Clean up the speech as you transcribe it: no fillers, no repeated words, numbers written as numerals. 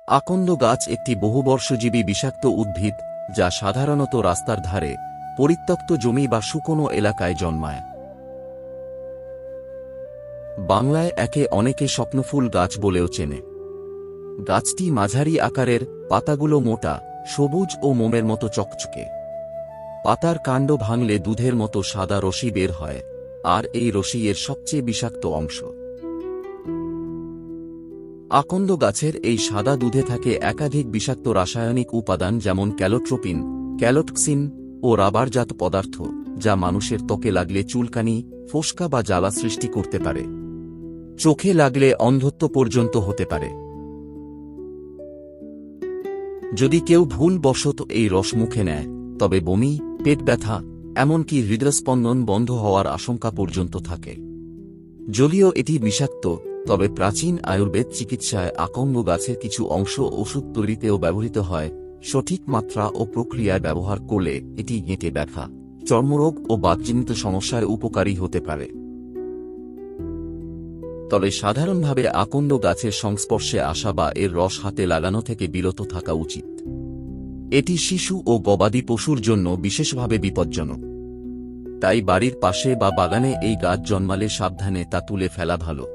আকন্দ গাছ একটি বহুবর্ষজীবী বিষাক্ত উদ্ভিদ যা সাধারণত রাস্তার ধারে, পরিত্যক্ত জমি বা শুকনো এলাকায় জন্মায়। বাংলায় একে অনেকে স্বপ্নফুল গাছ বলেও চেনে। গাছটি মাঝারি আকারের, পাতাগুলো মোটা, সবুজ ও মোমের মতো চকচকে। পাতার কাণ্ড ভাঙলে দুধের মতো সাদা রশ্মি বের হয়, আর এই রশ্মি এর সবচেয়ে বিষাক্ত অংশ। আকন্দ গাছের এই সাদা দুধে থাকে একাধিক বিষাক্ত রাসায়নিক উপাদান যেমন ক্যালোট্রোপিন, ক্যালোটক্সিন ও রাবারজাত পদার্থ, যা মানুষের ত্বকে লাগলে চুলকানি, ফোস্কা বা জ্বালা সৃষ্টি করতে পারে। চোখে লাগলে অন্ধত্ব পর্যন্ত হতে পারে। যদি কেউ ভুলবশত এই রস মুখে নেয়, তবে বমি, পেট ব্যথা, এমনকি হৃদস্পন্দন বন্ধ হওয়ার আশঙ্কা পর্যন্ত থাকে। যদিও এটি বিষাক্ত, তবে প্রাচীন আয়ুর্বেদ চিকিৎসায় আকন্দ গাছের কিছু অংশ ওষুধ তৈরিতেও ব্যবহৃত হয়। সঠিক মাত্রা ও প্রক্রিয়ায় ব্যবহার করলে এটি গেঁটে ব্যথা, চর্মরোগ ও বাতজনিত সমস্যার উপকারী হতে পারে। তবে সাধারণভাবে আকন্দ গাছের সংস্পর্শে আসা বা এর রস হাতে লাগানো থেকে বিরত থাকা উচিত। এটি শিশু ও গবাদি পশুর জন্য বিশেষভাবে বিপজ্জনক। তাই বাড়ির পাশে বা বাগানে এই গাছ জন্মালে সাবধানে তা তুলে ফেলা ভালো।